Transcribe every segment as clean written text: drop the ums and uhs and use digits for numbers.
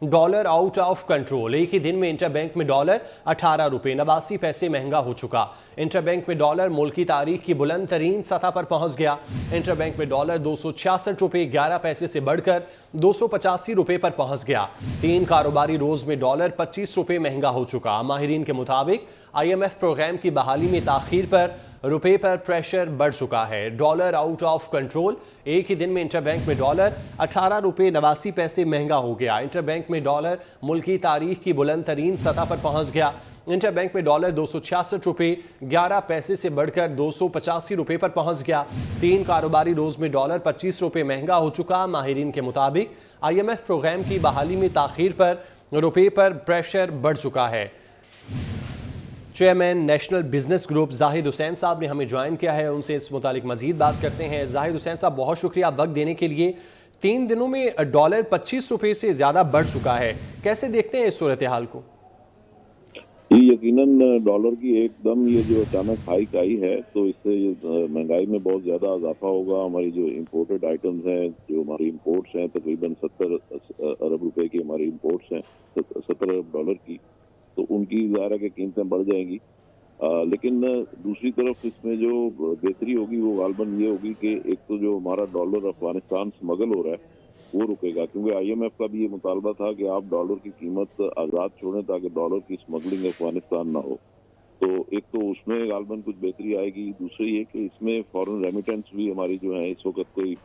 Dollar out of control. एक ही दिन में इंटरबैंक में डॉलर 18 रुपए 89 पैसे महंगा हो चुका। इंटरबैंक में डॉलर मुल्क की तारीख की बुलंद तरीन सतह पर पहुंच गया। इंटरबैंक में डॉलर 266 रुपए 11 पैसे से बढ़कर 285 रुपए पर पहुंच गया। 3 कारोबारी रोज में डॉलर 25 रुपए महंगा हो चुका। माहिरीन के मुताबिक IMF प्रोग्राम की बहाली में ताखीर पर रुपए पर प्रेशर बढ़ चुका है। Dollar out of control. एक ही दिन में इंटरबैंक में डॉलर 18 रुपए 89 पैसे महंगा हो गया। इंटरबैंक में डॉलर मुल्क की तारीख की बुलंद तरीन सतह पर पहुंच गया। इंटरबैंक में डॉलर 266 रुपए 11 पैसे से बढ़कर 285 रुपए पर पहुंच गया। 3 कारोबारी रोज में डॉलर 25 रुपए महंगा हो चुका। माहिरीन के मुताबिक IMF प्रोग्राम की बहाली में ताखीर पर रुपए पर प्रेशर बढ़ चुका है। Chairman national business group Zahid Hussain साहब ने हमें ज्वाइन किया है, उनसे इस मुतालिक मजीद बात करते हैं। जाहिद हुसैन साहब, बहुत शुक्रिया वक्त देने के लिए। 3 दिनों में डॉलर 25 रुपए से ज्यादा बढ़ चुका है, कैसे देखते हैं इस सूरत हाल को? यकीनन डॉलर की एकदम ये जो अचानक हाइक आई है तो इससे महंगाई में बहुत ज्यादा इजाफा होगा। हमारी जो इम्पोर्टेड आइटम्स हैं, जो हमारी इम्पोर्ट्स हैं, तकरीबन 70 अरब रुपए की हमारी इम्पोर्ट्स हैं, 70 अरब डॉलर की, तो उनकी ज़ाहिर की कीमतें बढ़ जाएंगी। लेकिन दूसरी तरफ इसमें जो बेहतरी होगी वो गालबन ये होगी कि एक तो जो हमारा डॉलर अफगानिस्तान स्मगल हो रहा है वो रुकेगा, क्योंकि IMF का भी ये मुतालबा था कि आप डॉलर की कीमत आज़ाद छोड़ें ताकि डॉलर की स्मगलिंग अफगानिस्तान ना हो। तो एक तो उसमें गालबन कुछ बेहतरी आएगी। दूसरी ये कि इसमें फॉरेन रेमिटेंस भी हमारी जो है इस वक्त कोई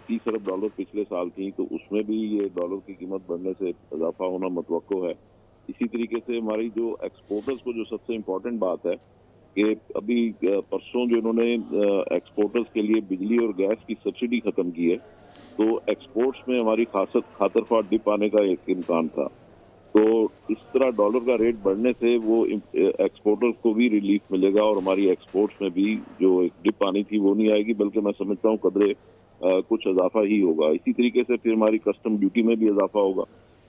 30 अरब डॉलर पिछले साल थी, तो उसमें भी ये डॉलर की कीमत बढ़ने से इजाफा होना मुतवक्को है। इसी तरीके से हमारी जो एक्सपोर्टर्स को जो सबसे इम्पोर्टेंट बात है कि अभी परसों जो इन्होंने एक्सपोर्टर्स के लिए बिजली और गैस की सब्सिडी खत्म की है, तो एक्सपोर्ट्स में हमारी खातरख्वाह डिप आने का एक इम्कान था। तो इस तरह डॉलर का रेट बढ़ने से वो एक्सपोर्टर्स को भी रिलीफ मिलेगा और हमारी एक्सपोर्ट्स में भी जो एक डिप आनी थी वो नहीं आएगी, बल्कि मैं समझता हूँ कदरे कुछ इजाफा ही होगा। इसी तरीके से फिर हमारी कस्टम ड्यूटी में भी इजाफा होगा।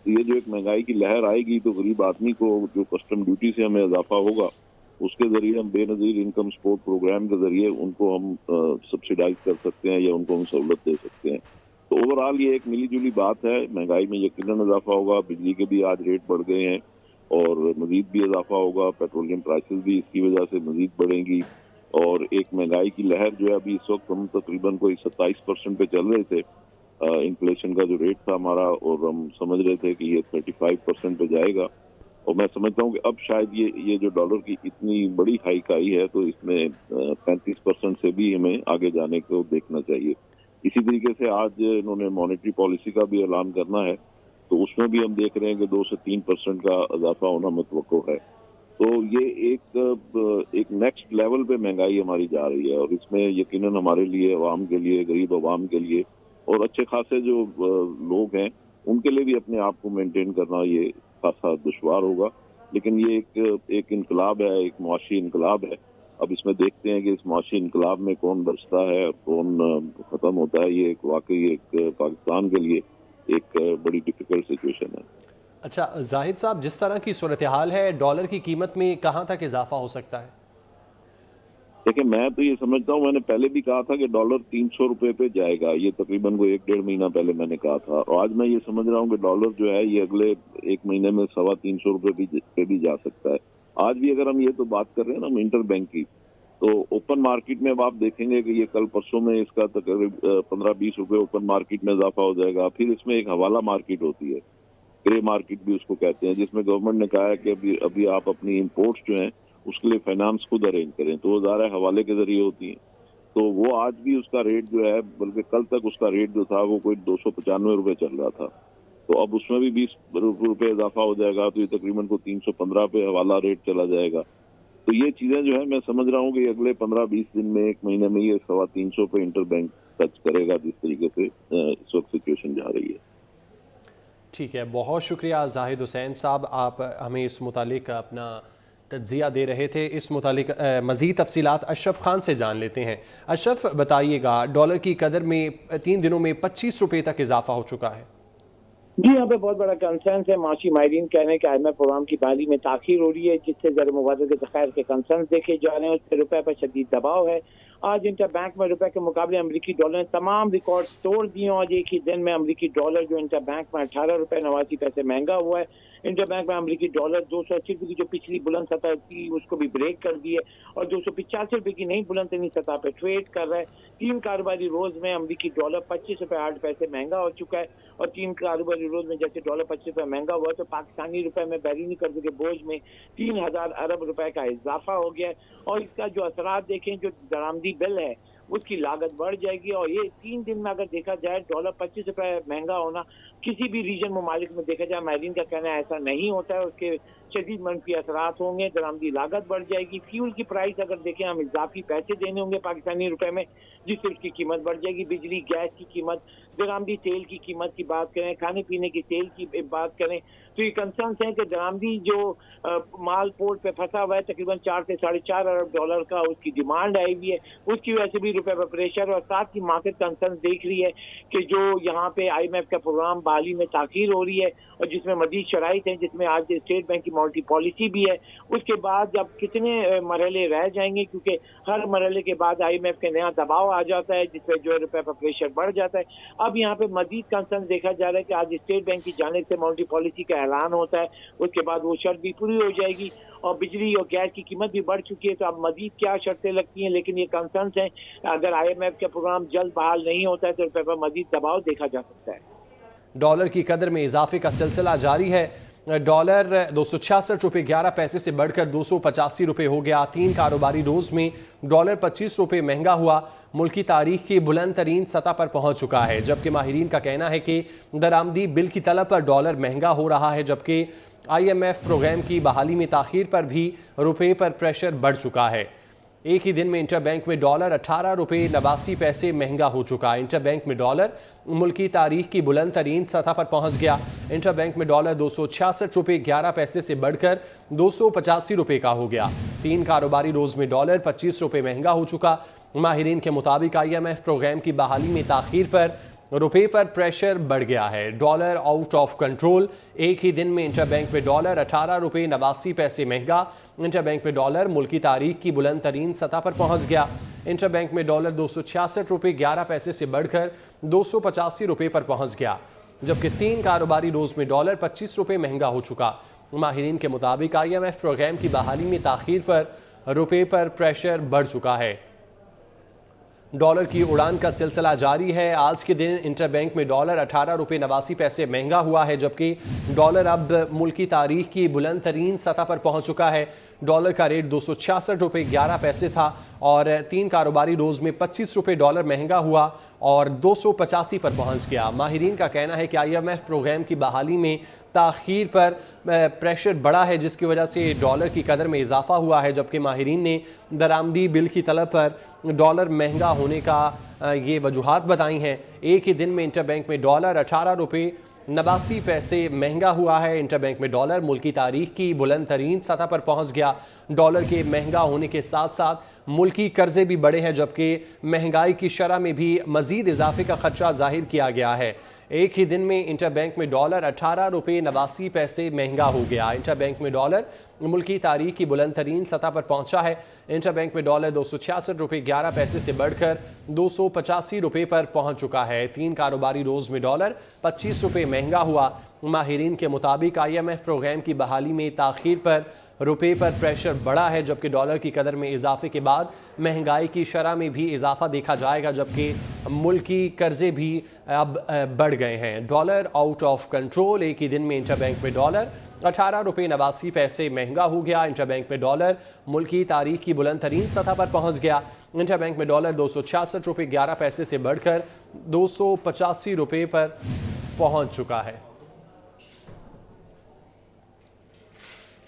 तो ये जो एक महंगाई की लहर आएगी तो गरीब आदमी को जो कस्टम ड्यूटी से हमें इजाफा होगा उसके जरिए हम बेनजीर इनकम सपोर्ट प्रोग्राम के जरिए उनको हम सब्सिडाइज कर सकते हैं या उनको हम सहूलत दे सकते हैं। तो ओवरऑल ये एक मिली जुली बात है। महंगाई में यकीनन इजाफा होगा, बिजली के भी आज रेट बढ़ गए हैं और मजीद भी इजाफा होगा, पेट्रोलियम प्राइसेस भी इसकी वजह से मजीद बढ़ेंगी। और एक महंगाई की लहर जो है अभी इस वक्त हम तकरीबन कोई 27% पे चल रहे थे इन्फ्लेशन का जो रेट था हमारा, और हम समझ रहे थे कि ये 35% पे जाएगा। और मैं समझता हूँ कि अब शायद ये जो डॉलर की इतनी बड़ी हाइक आई है तो इसमें 35% से भी हमें आगे जाने को देखना चाहिए। इसी तरीके से आज इन्होंने मॉनेटरी पॉलिसी का भी ऐलान करना है, तो उसमें भी हम देख रहे हैं कि 2 से 3% का इजाफा होना मुतवक्को है। तो ये एक नेक्स्ट लेवल पे महंगाई हमारी जा रही है और इसमें यकीनन हमारे लिए, अवाम के लिए, गरीब अवाम के लिए और अच्छे खासे जो लोग हैं उनके लिए भी अपने आप को मेंटेन करना ये खासा दुश्वार होगा। लेकिन ये एक इनकलाब है, एक मुआशी इनकलाब है। अब इसमें देखते हैं कि इस मुआशी इनकलाब में कौन बचता है और कौन खत्म होता है। ये वाकई एक पाकिस्तान के लिए एक बड़ी डिफिकल्ट सिचुएशन है। अच्छा जाहिद साहब, जिस तरह की सूरत हाल है, डॉलर की कीमत में कहाँ तक इजाफा हो सकता है? देखिए, मैं तो ये समझता हूँ, मैंने पहले भी कहा था कि डॉलर 300 रुपए पे जाएगा। ये तकरीबन को 1-1.5 महीना पहले मैंने कहा था और आज मैं ये समझ रहा हूँ कि डॉलर जो है ये अगले 1 महीने में 325 रुपए पे भी जा सकता है। आज भी अगर हम ये तो बात कर रहे हैं ना हम इंटर बैंक की, तो ओपन मार्केट में अब आप देखेंगे कि ये कल परसों में इसका तकरीबन 15-20 रुपए ओपन मार्केट में इजाफा हो जाएगा। फिर इसमें एक हवाला मार्केट होती है, ग्रे मार्केट भी उसको कहते हैं, जिसमें गवर्नमेंट ने कहा है कि अभी आप अपनी इम्पोर्ट्स जो हैं उसके लिए फाइनेंस खुद अरेंज करें, तो वो ज़्यादा हवाले के जरिए होती हैं। तो वो आज भी उसका रेट जो है, बल्कि कल तक उसका रेट जो था वो कोई 295 रुपए चल रहा था, तो अब उसमें भी 20 रुपए इजाफा हो जाएगा, तो ये तकरीबन को 315 पे हवाला रेट चला जाएगा। तो ये चीज़ें जो है मैं समझ रहा हूँ कि अगले 15-20 दिन में, 1 महीने में ये 325 पे इंटर बैंक टच करेगा, जिस तरीके से इस वक्त सिचुएशन जा रही है। ठीक है, बहुत शुक्रिया जाहिद हुसैन साहब, आप हमें इस मुतालिक अपना तज्जिया दे रहे थे। इस मुतालिक मज़ीद तफसीलात अशरफ खान से जान लेते हैं। अशरफ, बताइएगा, डॉलर की कदर में 3 दिनों में 25 रुपए तक इजाफा हो चुका है। जी, यहाँ पे बहुत बड़ा कंसर्न है। माशी माहिरीन कह रहे हैं कि IMF प्रोग्राम की बहाली में ताखीर हो रही है, जिससे ज़र मुबादले के ज़खायर के कंसर्न देखे जा रहे हैं। उस पर रुपये पर शदीद दबाव है आज इंटर बैंक में रुपए के मुकाबले अमेरिकी डॉलर ने तमाम रिकॉर्ड तोड़ दिए। आज एक ही दिन में अमेरिकी डॉलर जो इंटर बैंक में 18 रुपए 89 पैसे महंगा हुआ है। इंटर बैंक में अमेरिकी डॉलर 280 रुपए की जो पिछली बुलंद सतह थी उसको भी ब्रेक कर दी है और 285 रुपए की नई बुलंद तरीन सतह पे ट्रेड कर रहा है। 3 कारोबारी रोज में अमेरिकी डॉलर 25 रुपए 8 पैसे महंगा हो चुका है और 3 कारोबारी रोज में जैसे डॉलर 25 रुपए महंगा हुआ तो पाकिस्तानी रुपए में बैरूनी कर्ज के बोझ में 3000 अरब रुपए का इजाफा हो गया है। और इसका जो असरात देखें, जो दरामदी बिल है उसकी लागत बढ़ जाएगी और ये 3 दिन में अगर देखा जाए डॉलर 25 रुपए महंगा होना किसी भी रीजन ममालिक में देखा जाए, माहिरीन का कहना है ऐसा नहीं होता है। उसके शदीद मनफी असरात होंगे, दरामदी लागत बढ़ जाएगी। फ्यूल की प्राइस अगर देखें हम इजाफी पैसे देने होंगे पाकिस्तानी रुपए में जिससे उसकी कीमत बढ़ जाएगी। बिजली गैस की कीमत, दरामदी तेल की कीमत की बात करें, खाने पीने की तेल की बात करें तो ये कंसर्न्स हैं कि दरामदी जो माल पोर्ट पे फंसा हुआ है तकरीबन 4 से 4.5 अरब डॉलर का उसकी डिमांड आई हुई है, उसकी वजह से भी रुपए पर प्रेशर और साथ ही मार्केट कंसर्न देख रही है कि जो यहाँ पे IMF का प्रोग्राम बहाली में ताखीर हो रही है और जिसमें मजीद शराइत हैं, जिसमें आज स्टेट बैंक की मॉनेटरी पॉलिसी भी है। उसके बाद जब कितने मरहले रह जाएंगे क्योंकि हर मरहले के बाद IMF के नया दबाव आ जाता है जिसपे जो है रुपए पर प्रेशर बढ़ जाता है। अब यहाँ पे मजीद कंसर्न देखा जा रहा है कि आज स्टेट बैंक की जानिब से मॉनेटरी पॉलिसी का ऐलान होता है, उसके बाद वो शर्त भी पूरी हो जाएगी और बिजली और गैस की कीमत भी बढ़ चुकी है। तो अब मजीद क्या शर्तें लगती हैं, लेकिन ये कंसर्न्स हैं अगर IMF का प्रोग्राम जल्द बहाल नहीं होता है तो रुपए पर मजीद दबाव देखा जा सकता है। डॉलर की कदर में इजाफे का सिलसिला जारी है। डॉलर 266 रुपये 11 पैसे से बढ़कर 285 रुपये हो गया। 3 कारोबारी रोज में डॉलर 25 रुपये महंगा हुआ, मुल्की तारीख की बुलंद तरीन सतह पर पहुंच चुका है। जबकि माहिरीन का कहना है कि दरामदी बिल की तलब पर डॉलर महंगा हो रहा है, जबकि IMF प्रोग्राम की बहाली में ताखीर पर भी रुपये पर प्रेशर बढ़ चुका है। एक ही दिन में इंटर बैंक में डॉलर 18 रुपये 89 पैसे महंगा हो चुका है। इंटर बैंक में डॉलर मुल्की तारीख की बुलंद तरीन सतह पर पहुंच गया। इंटर बैंक में डॉलर 266 रुपये 11 पैसे से बढ़कर 285 रुपये का हो गया। 3 कारोबारी रोज में डॉलर 25 रुपये महंगा हो चुका। माहिरीन के मुताबिक IMF प्रोग्राम की बहाली में ताखीर पर रुपये पर प्रेशर बढ़ गया है। Dollar out of control. एक ही दिन में इंटर बैंक में डॉलर 18 रुपये 89 पैसे महंगा। इंटर बैंक में डॉलर मुल्की तारीख की बुलंद तरीन सतह पर पहुंच गया। इंटर बैंक में डॉलर 266 रुपये 11 पैसे से बढ़कर 285 रुपये पर पहुंच गया, जबकि 3 कारोबारी रोज में डॉलर 25 रुपये महंगा हो चुका। माहिरीन के मुताबिक IMF प्रोग्राम की बहाली में ताखीर पर रुपये पर प्रेशर बढ़ चुका है। डॉलर की उड़ान का सिलसिला जारी है। आज के दिन इंटर बैंक में डॉलर 18 रुपये 89 पैसे महंगा हुआ है, जबकि डॉलर अब मुल्की तारीख की बुलंद तरीन सतह पर पहुंच चुका है। डॉलर का रेट 266 रुपये 11 पैसे था और 3 कारोबारी रोज में 25 रुपये डॉलर महंगा हुआ और 285 पर पहुंच गया। माहिरीन का कहना है कि IMF प्रोग्राम की बहाली में ताखीर पर प्रेशर बढ़ा है, जिसकी वजह से डॉलर की कदर में इजाफा हुआ है, जबकि माहिरीन ने दरामदी बिल की तलब पर डॉलर महंगा होने का ये वजूहात बताई हैं। एक ही दिन में इंटर बैंक में डॉलर 18 रुपये 89 पैसे महंगा हुआ है। इंटर बैंक में डॉलर मुल्की तारीख की बुलंद तरीन सतह पर पहुंच गया। डॉलर के महंगा होने के साथ साथ मुल्की कर्जे भी बढ़े हैं, जबकि महंगाई की शरह में भी मजीद इजाफे का खदशा जाहिर किया गया है। एक ही दिन में इंटर बैंक में डॉलर 18 रुपये 89 पैसे महंगा हो गया। इंटर बैंक में डॉलर मुल्की तारीख की बुलंद तरीन सतह पर पहुंचा है। इंटर बैंक में डॉलर 266 रुपये 11 पैसे से बढ़कर 285 रुपये पर पहुंच चुका है। 3 कारोबारी रोज में डॉलर 25 रुपये महंगा हुआ। माहिरीन के मुताबिक IMF प्रोग्राम की बहाली में ताखीर पर रुपये पर प्रेशर बढ़ा है, जबकि डॉलर की कदर में इजाफे के बाद महंगाई की शरह में भी इजाफा देखा जाएगा, जबकि मुल्की कर्जे भी अब बढ़ गए हैं। Dollar out of control. एक ही दिन में इंटर बैंक में डॉलर 18 रुपये 89 पैसे महंगा हो गया। इंटर बैंक में डॉलर मुल्की तारीख की बुलंद तरीन सतह पर पहुंच गया। इंटर बैंक में डॉलर 266 रुपये 11 पैसे से बढ़कर 285 रुपये पर पहुंच चुका है।